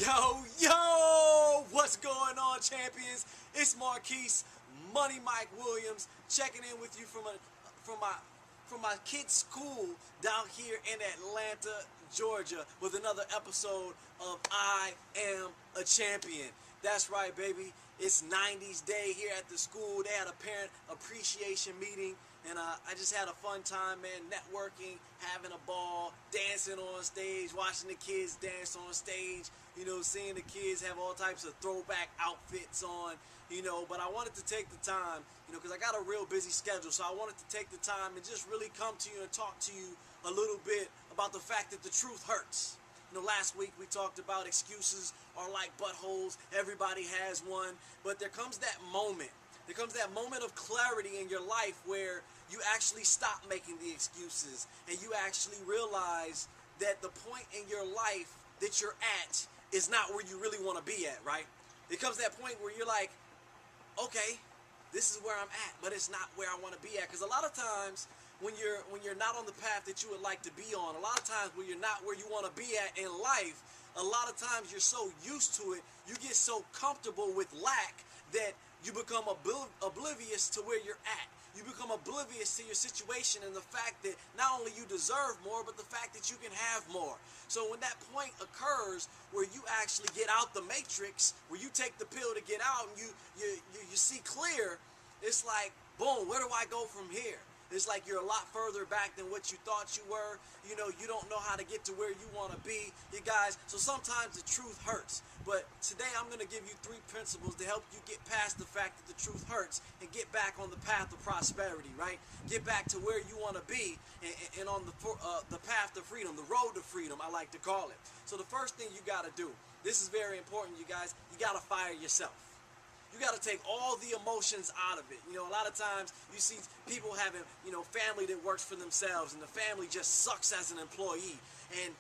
Yo, what's going on, champions? It's Marquise, Money Mike Williams, checking in with you from my kid's school down here in Atlanta, Georgia, with another episode of I Am a Champion. That's right, baby. It's 90s day here at the school. They had a parent appreciation meeting, and I just had a fun time, man, networking, having a ball, dancing on stage, watching the kids dance on stage, seeing the kids have all types of throwback outfits on, but I wanted to take the time, because I got a real busy schedule, so I wanted to take the time and just really come to you and talk to you a little bit about the fact that the truth hurts. Last week we talked about excuses are like buttholes. Everybody has one. But there comes that moment. There comes that moment of clarity in your life where you actually stop making the excuses and you actually realize that the point in your life that you're at is not where you really want to be at, right? It comes that point where you're like, okay, this is where I'm at, but it's not where I want to be at. Because a lot of times when you're not on the path that you would like to be on, a lot of times when you're not where you want to be at in life, a lot of times you're so used to it, you get so comfortable with lack that you become oblivious to where you're at. You become oblivious to your situation and the fact that not only you deserve more, but the fact that you can have more. So when that point occurs where you actually get out the matrix, where you take the pill to get out and you see clear, it's like, boom, where do I go from here? It's like you're a lot further back than what you thought you were. You don't know how to get to where you want to be, you guys. So sometimes the truth hurts. But today I'm going to give you 3 principles to help you get past the fact that the truth hurts and get back on the path of prosperity, right? Get back to where you want to be and on the path to freedom, the road to freedom, I like to call it. So the first thing you got to do, this is very important, you guys, you got to fire yourself. You got to take all the emotions out of it. A lot of times you see people having, family that works for themselves and the family just sucks as an employee. And,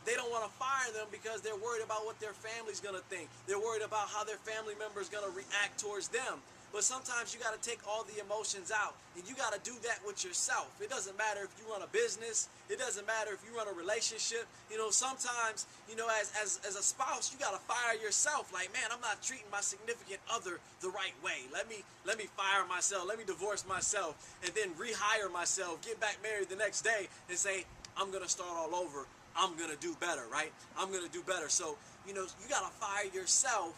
they don't want to fire them because they're worried about what their family's going to think. They're worried about how their family member is going to react towards them. But sometimes you got to take all the emotions out, and you got to do that with yourself. It doesn't matter if you run a business. It doesn't matter if you run a relationship. Sometimes, as a spouse, you got to fire yourself. Like, man, I'm not treating my significant other the right way. Let me fire myself. Let me divorce myself, and then rehire myself. Get back married the next day and say, I'm gonna start all over. I'm gonna do better, right? I'm gonna do better. So, you got to fire yourself,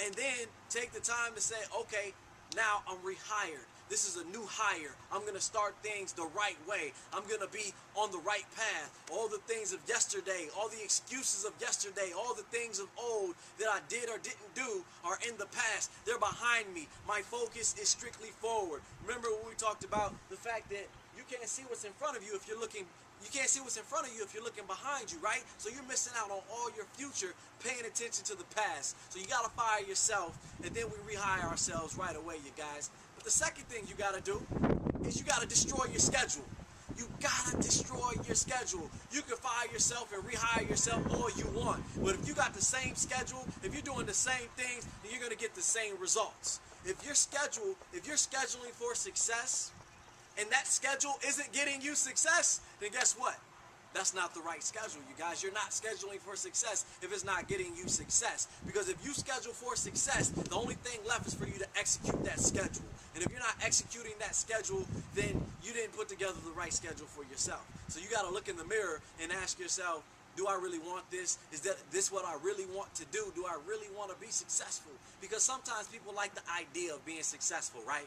and then take the time to say, okay, now I'm rehired. This is a new hire. I'm going to start things the right way. I'm going to be on the right path. All the things of yesterday, all the excuses of yesterday, all the things of old that I did or didn't do are in the past. They're behind me. My focus is strictly forward. Remember when we talked about the fact that you can't see what's in front of you if you're looking. You can't see what's in front of you if you're looking behind you, right? So you're missing out on all your future paying attention to the past. So you got to fire yourself, and then we rehire ourselves right away, you guys. But the second thing you got to do is you got to destroy your schedule. You got to destroy your schedule. You can fire yourself and rehire yourself all you want. But if you got the same schedule, if you're doing the same things, then you're going to get the same results. If you're scheduling for success, and that schedule isn't getting you success, then guess what? That's not the right schedule, you guys. You're not scheduling for success if it's not getting you success. Because if you schedule for success, the only thing left is for you to execute that schedule. And if you're not executing that schedule, then you didn't put together the right schedule for yourself. So you got to look in the mirror and ask yourself, do I really want this? Is this what I really want to do? Do I really want to be successful? Because sometimes people like the idea of being successful, right?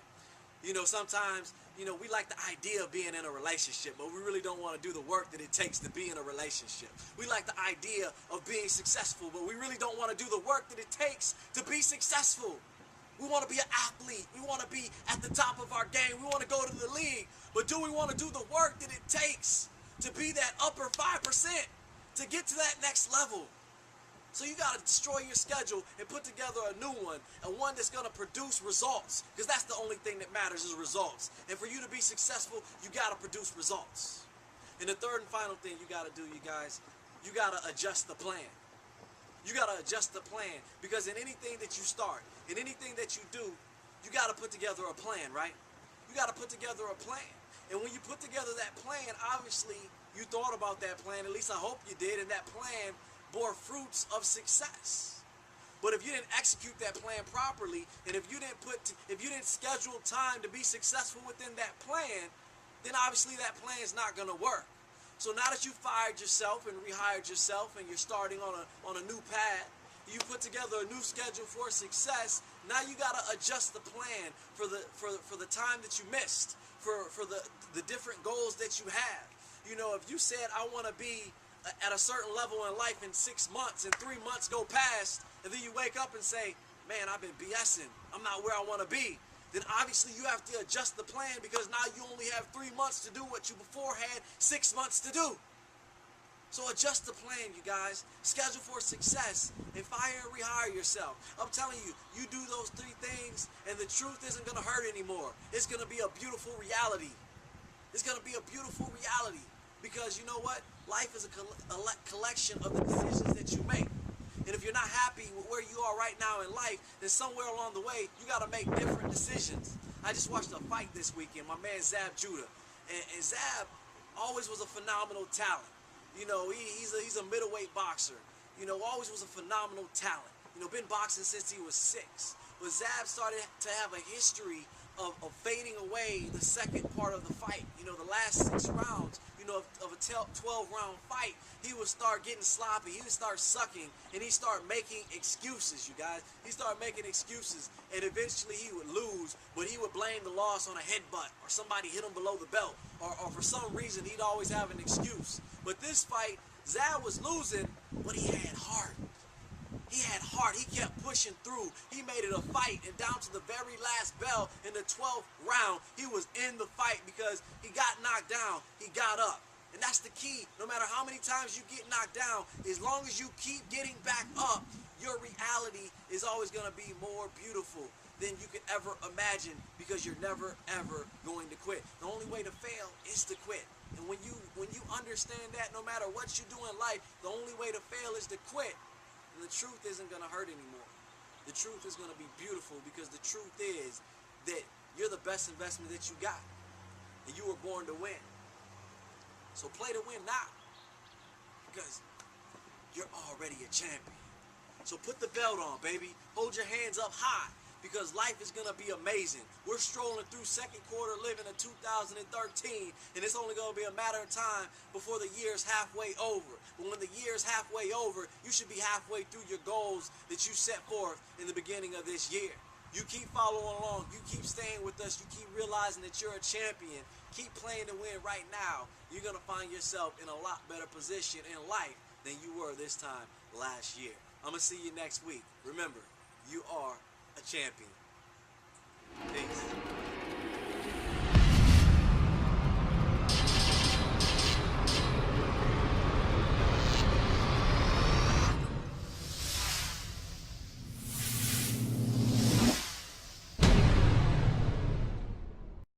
Sometimes, we like the idea of being in a relationship, but we really don't want to do the work that it takes to be in a relationship. We like the idea of being successful, but we really don't want to do the work that it takes to be successful. We want to be an athlete. We want to be at the top of our game. We want to go to the league. But do we want to do the work that it takes to be that upper 5%, to get to that next level? So you got to destroy your schedule and put together a new one, and one that's going to produce results, because that's the only thing that matters is results. And for you to be successful, you got to produce results. And the third and final thing you got to do, you guys, you got to adjust the plan. You got to adjust the plan, because in anything that you start, in anything that you do, you got to put together a plan, right? You got to put together a plan. And when you put together that plan, obviously you thought about that plan, at least I hope you did, and that plan bore fruits of success. But if you didn't execute that plan properly, and if you didn't schedule time to be successful within that plan, then obviously that plan is not going to work. So now that you fired yourself and rehired yourself, and you're starting on a new path, you put together a new schedule for success. Now you got to adjust the plan for the time that you missed, for the different goals that you have. You know, if you said I want to be at a certain level in life in 6 months, and 3 months go past, and then you wake up and say, man, I've been BSing, I'm not where I want to be, then obviously you have to adjust the plan, because now you only have 3 months to do what you before had 6 months to do. So adjust the plan, you guys. Schedule for success, and fire and rehire yourself. I'm telling you, you do those 3 things, and the truth isn't going to hurt anymore. It's going to be a beautiful reality. It's going to be a beautiful reality, because you know what? Life is a collection of the decisions that you make. And if you're not happy with where you are right now in life, then somewhere along the way, you got to make different decisions. I just watched a fight this weekend, my man Zab Judah. And Zab always was a phenomenal talent. You know, he's a middleweight boxer. You know, always was a phenomenal talent. You know, been boxing since he was 6. But Zab started to have a history of fading away the second part of the fight. You know, the last 6 rounds, you know, of a 12-round fight, he would start getting sloppy. He would start sucking, and he started making excuses, you guys. He started making excuses, and eventually he would lose, but he would blame the loss on a headbutt, or somebody hit him below the belt, or for some reason he'd always have an excuse. But this fight, Zab was losing, but he had heart. He had heart. He kept pushing through. He made it a fight, and down to the very last bell in the 12th round, he was in the fight, because he got knocked down, he got up. And that's the key. No matter how many times you get knocked down, as long as you keep getting back up, your reality is always going to be more beautiful than you could ever imagine, because you're never, ever going to quit. The only way to fail is to quit. And when you understand that, no matter what you do in life, the only way to fail is to quit. And the truth isn't going to hurt anymore. The truth is going to be beautiful, because the truth is that you're the best investment that you got. And you were born to win. So play to win now, because you're already a champion. So put the belt on, baby. Hold your hands up high, because life is going to be amazing. We're strolling through second quarter living in 2013, and it's only going to be a matter of time before the year's halfway over. But when the year's halfway over, you should be halfway through your goals that you set forth in the beginning of this year. You keep following along. You keep staying with us. You keep realizing that you're a champion. Keep playing to win right now. You're going to find yourself in a lot better position in life than you were this time last year. I'm going to see you next week. Remember, you are a champion. Peace.